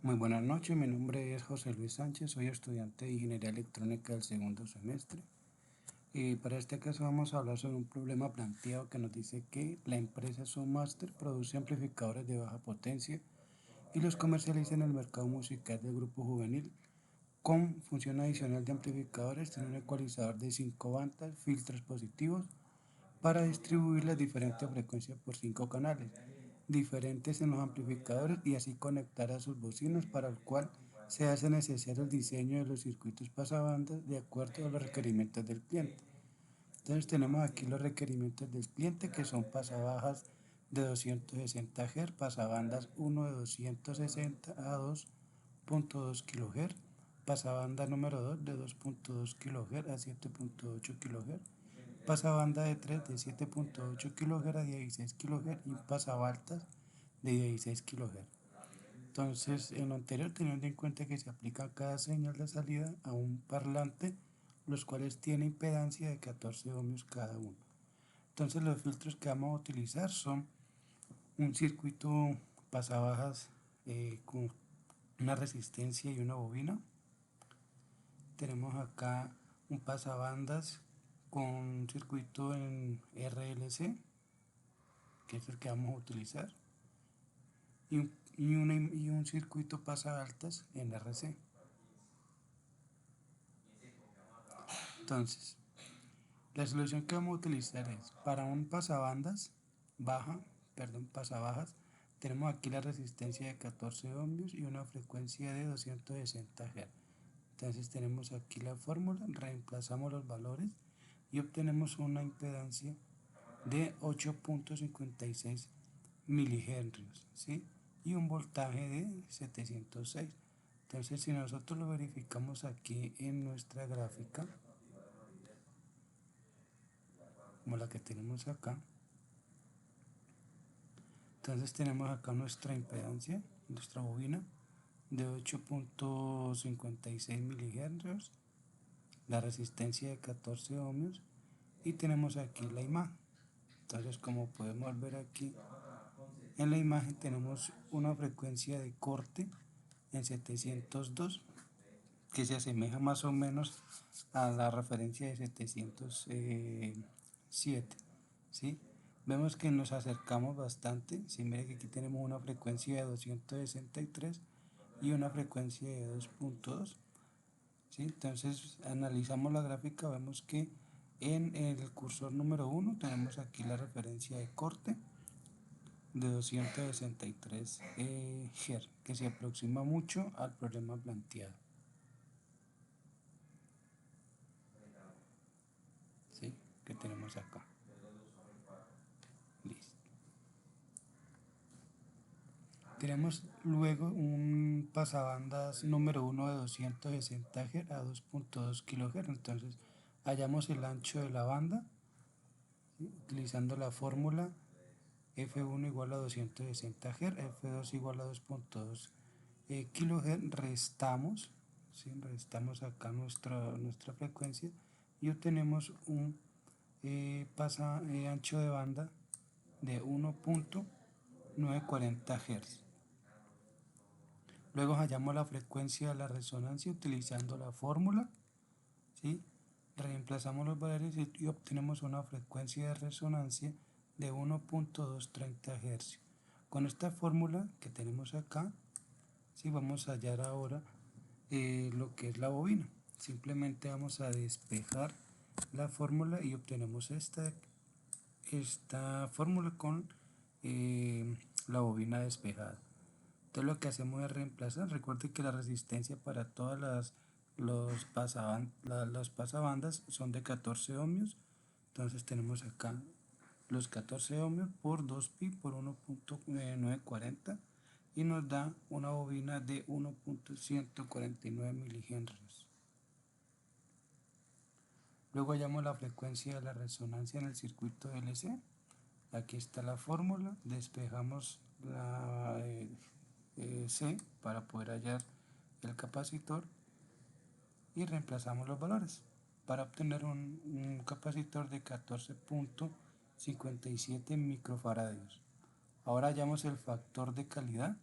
Muy buenas noches, mi nombre es José Luis Sánchez, soy estudiante de Ingeniería Electrónica del segundo semestre. Y para este caso vamos a hablar sobre un problema planteado que nos dice que la empresa Master produce amplificadores de baja potencia y los comercializa en el mercado musical del grupo juvenil. Con función adicional de amplificadores, tiene un ecualizador de 5 bandas, filtros positivos, para distribuir las diferentes frecuencias por 5 canales diferentes en los amplificadores y así conectar a sus bocinas, para el cual se hace necesario el diseño de los circuitos pasabandas de acuerdo a los requerimientos del cliente. Entonces tenemos aquí los requerimientos del cliente, que son pasabajas de 260 Hz, pasabandas 1 de 260 a 2.2 kHz, pasabanda número 2 de 2.2 kHz a 7.8 kHz, pasabanda de 3 de 7.8 kHz a 16 kHz y pasabaltas de 16 kHz. Entonces, en lo anterior, teniendo en cuenta que se aplica cada señal de salida a un parlante, los cuales tienen impedancia de 14 ohmios cada uno. Entonces, los filtros que vamos a utilizar son un circuito pasabajas con una resistencia y una bobina. Tenemos acá un pasabandas con un circuito en RLC, que es el que vamos a utilizar, y un circuito pasaaltas en RC. Entonces, la solución que vamos a utilizar es para un pasabandas pasabajas, tenemos aquí la resistencia de 14 ohmios y una frecuencia de 260 Hz. Entonces tenemos aquí la fórmula, reemplazamos los valores y obtenemos una impedancia de 8.56 milihenrios, ¿sí? Y un voltaje de 706. Entonces, si nosotros lo verificamos aquí en nuestra gráfica, como la que tenemos acá, entonces tenemos acá nuestra impedancia, nuestra bobina, de 8.56 milihenrios, la resistencia de 14 ohmios, y tenemos aquí la imagen. Entonces, como podemos ver aquí en la imagen, tenemos una frecuencia de corte en 702, que se asemeja más o menos a la referencia de 707, ¿sí? Vemos que nos acercamos bastante. Si mire que aquí tenemos una frecuencia de 263 y una frecuencia de 2.2, ¿sí? Entonces analizamos la gráfica, vemos que en el cursor número 1 tenemos aquí la referencia de corte de 263 Hz, que se aproxima mucho al problema planteado, ¿sí? Que tenemos acá. Listo. Tenemos luego un pasabandas número 1 de 260 Hz a 2.2 kHz. Entonces hallamos el ancho de la banda, ¿sí? Utilizando la fórmula F1 igual a 260 Hz, F2 igual a 2.2 kHz, restamos, ¿sí? Restamos acá nuestra frecuencia y obtenemos un ancho de banda de 1.940 Hz. Luego hallamos la frecuencia de la resonancia utilizando la fórmula, ¿sí? Reemplazamos los valores y obtenemos una frecuencia de resonancia de 1.230 Hz. Con esta fórmula que tenemos acá, ¿sí? Vamos a hallar ahora lo que es la bobina. Simplemente vamos a despejar la fórmula y obtenemos esta fórmula con la bobina despejada. Entonces lo que hacemos es reemplazar. Recuerde que la resistencia para todas los pasabandas son de 14 ohmios. Entonces tenemos acá los 14 ohmios por 2pi por 1.940 y nos da una bobina de 1.149 milihenrios. Luego hallamos la frecuencia de la resonancia en el circuito LC. Aquí está la fórmula, despejamos la C para poder hallar el capacitor y reemplazamos los valores para obtener un capacitor de 14.57 microfaradios. Ahora hallamos el factor de calidad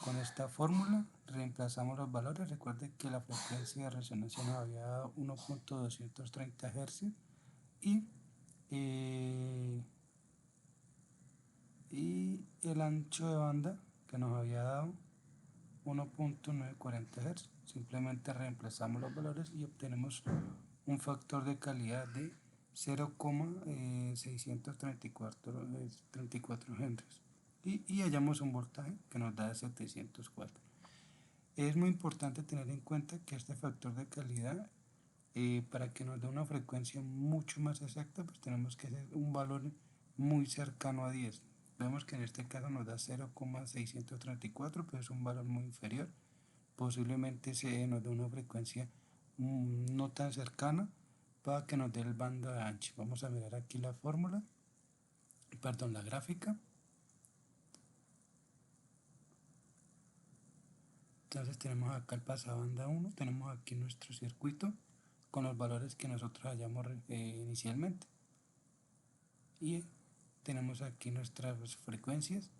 con esta fórmula reemplazamos los valores. Recuerden que la frecuencia de resonancia nos había dado 1.230 Hz y el ancho de banda que nos había dado 1.940 Hz. Simplemente reemplazamos los valores y obtenemos un factor de calidad de 0,634 Hz y hallamos un voltaje que nos da 704. Es muy importante tener en cuenta que este factor de calidad, para que nos dé una frecuencia mucho más exacta, pues tenemos que hacer un valor muy cercano a 10. Vemos que en este caso nos da 0,634, pero es un valor muy inferior. Posiblemente nos dé una frecuencia no tan cercana para que nos dé el bando de ancho. Vamos a mirar aquí la fórmula, perdón, la gráfica. Entonces tenemos acá el pasabanda 1, tenemos aquí nuestro circuito con los valores que nosotros hallamos inicialmente. Y tenemos aquí nuestras frecuencias.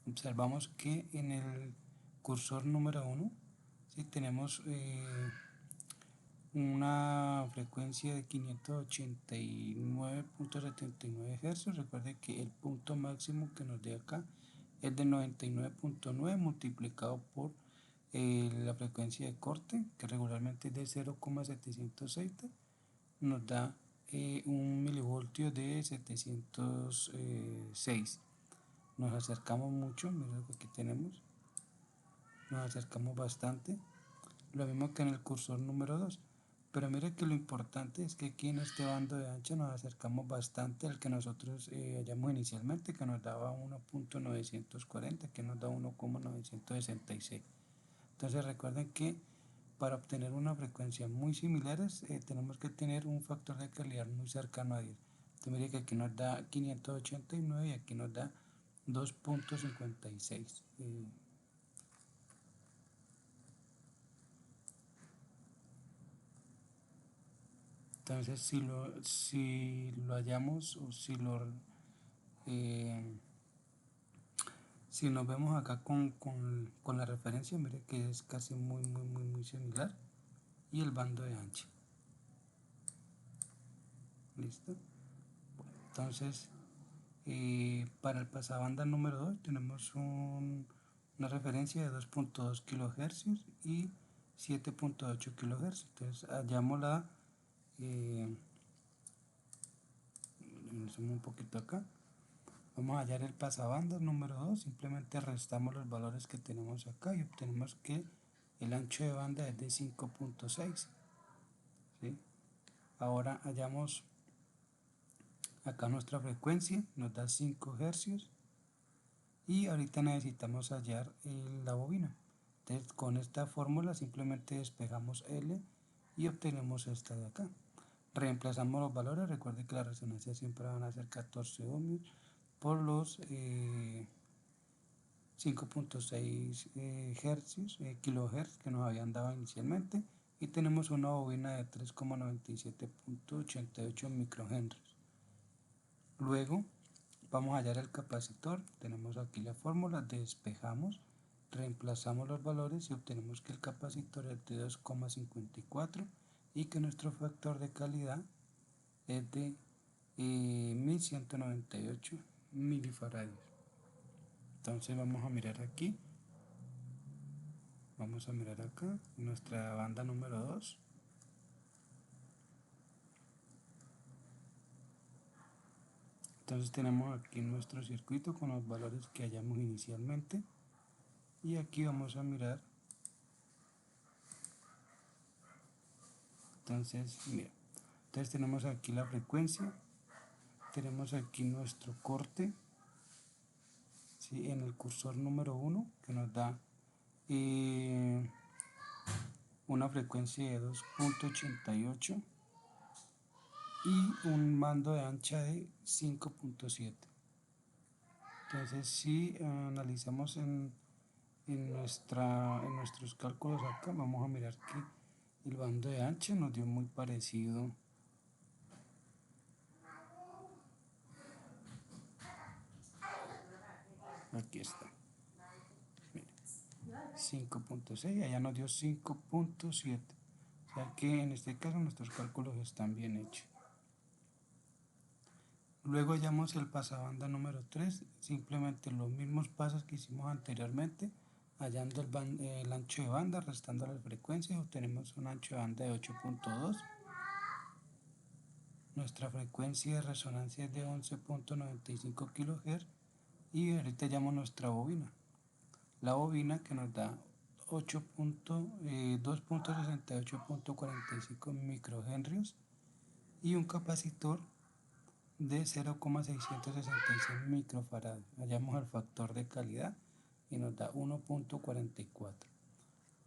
Observamos que en el cursor número 1 ¿sí? tenemos una frecuencia de 589.79 Hz. Recuerde que el punto máximo que nos dé acá es de 99.9 multiplicado por la frecuencia de corte, que regularmente es de 0,706, nos da un milivoltio de 706. Nos acercamos mucho, miren lo que aquí tenemos, nos acercamos bastante, lo mismo que en el cursor número 2. Pero mire que lo importante es que aquí en este bando de ancho nos acercamos bastante al que nosotros hallamos inicialmente, que nos daba 1.940, que nos da 1,966. Entonces recuerden que para obtener una frecuencia muy similares tenemos que tener un factor de calidad muy cercano a 10. Entonces mire que aquí nos da 589 y aquí nos da 2.56. Entonces si lo hallamos o eh, si nos vemos acá con la referencia, mire que es casi muy similar. Y el bando de ancho. ¿Listo? Bueno, entonces, para el pasabanda número 2 tenemos una referencia de 2.2 kHz y 7.8 kHz. Entonces, hallamos un poquito acá. Vamos a hallar el pasabanda número 2, simplemente restamos los valores que tenemos acá y obtenemos que el ancho de banda es de 5.6. ¿sí? Ahora hallamos acá nuestra frecuencia, nos da 5 Hz y ahorita necesitamos hallar la bobina. Entonces con esta fórmula simplemente despejamos L y obtenemos esta de acá. Reemplazamos los valores, recuerden que la resonancia siempre van a ser 14 ohmios por los 5.6 kilohertz que nos habían dado inicialmente y tenemos una bobina de 3,97.88 microhenries. Luego vamos a hallar el capacitor, tenemos aquí la fórmula, despejamos, reemplazamos los valores y obtenemos que el capacitor es de 2,54 y que nuestro factor de calidad es de 1198 milifarados. Entonces vamos a mirar aquí, vamos a mirar acá, nuestra banda número 2. Entonces tenemos aquí nuestro circuito con los valores que hallamos inicialmente y aquí vamos a mirar. Entonces, mira, entonces tenemos aquí la frecuencia, tenemos aquí nuestro corte, ¿sí? En el cursor número 1 que nos da una frecuencia de 2.88 y un bando de ancha de 5.7. Entonces si analizamos en nuestros cálculos acá, vamos a mirar que el bando de ancha nos dio muy parecido. Aquí está. Mira. 5.6, allá nos dio 5.7. O sea que en este caso nuestros cálculos están bien hechos. Luego hallamos el pasabanda número 3, simplemente los mismos pasos que hicimos anteriormente, hallando el ancho de banda, restando las frecuencias, obtenemos un ancho de banda de 8.2. Nuestra frecuencia de resonancia es de 11.95 kHz y ahorita hallamos nuestra bobina. La bobina que nos da 2.68.45 microhenrios y un capacitor de 0,666 microfarads. Hallamos el factor de calidad y nos da 1.44.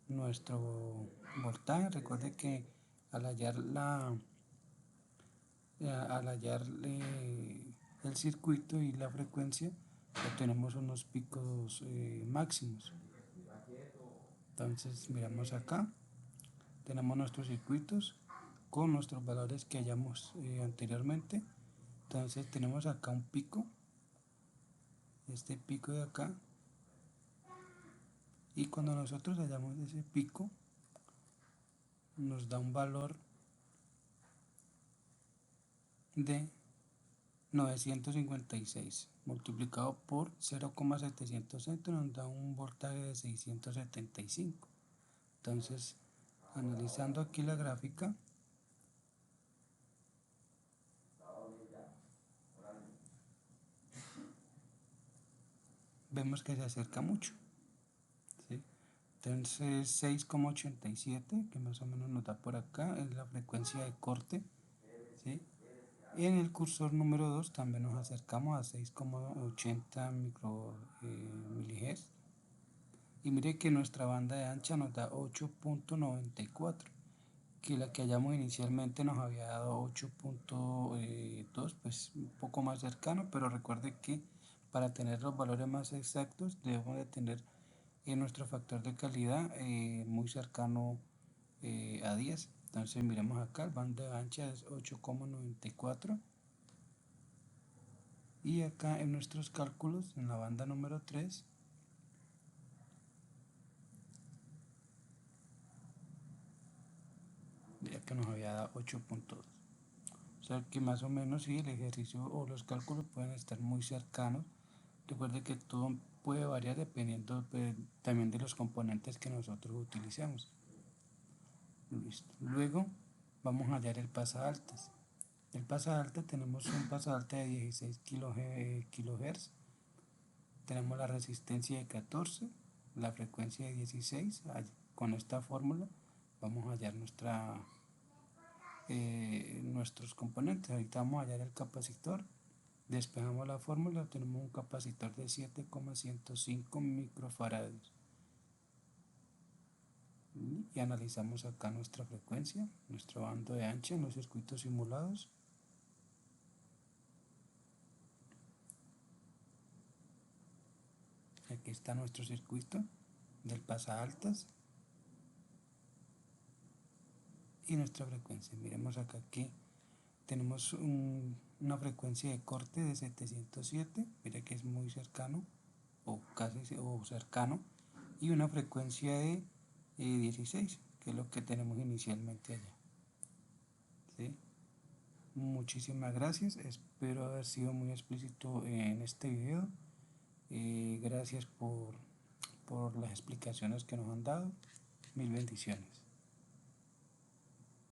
Nuestro voltaje, recuerde que al hallar el circuito y la frecuencia obtenemos unos picos máximos. Entonces miramos acá, tenemos nuestros circuitos con nuestros valores que hallamos anteriormente. Entonces tenemos acá un pico, este pico de acá, y cuando nosotros hallamos ese pico nos da un valor de 956 multiplicado por 0,700 nos da un voltaje de 675. Entonces, analizando aquí la gráfica, vemos que se acerca mucho, ¿sí? Entonces 6,87, que más o menos nos da por acá, es la frecuencia de corte, ¿sí? En el cursor número 2 también nos acercamos a 6,80 milihertz. Y mire que nuestra banda de ancha nos da 8.94, que la que hallamos inicialmente nos había dado 8.2, pues un poco más cercano, pero recuerde que para tener los valores más exactos debemos de tener nuestro factor de calidad muy cercano a 10. Entonces miremos acá, el banda de ancha es 8,94 y acá en nuestros cálculos en la banda número 3 ya que nos había dado 8.2. O sea que más o menos sí, el ejercicio o los cálculos pueden estar muy cercanos. Recuerde que todo puede variar dependiendo también de los componentes que nosotros utilicemos. Listo. Luego vamos a hallar el pasaaltas. El pasaalta, tenemos un pasaalta de 16 kHz, tenemos la resistencia de 14, la frecuencia de 16. Con esta fórmula vamos a hallar nuestros componentes. Ahorita vamos a hallar el capacitor, despejamos la fórmula, tenemos un capacitor de 7,105 microfarados y analizamos acá nuestra frecuencia, nuestro bando de ancha en los circuitos simulados. Aquí está nuestro circuito del pasaaltas y nuestra frecuencia. Miremos acá que tenemos una frecuencia de corte de 707, mire que es muy cercano o casi o cercano, y una frecuencia de 16, que es lo que tenemos inicialmente allá. ¿Sí? Muchísimas gracias, espero haber sido muy explícito en este video. Gracias por las explicaciones que nos han dado. Mil bendiciones.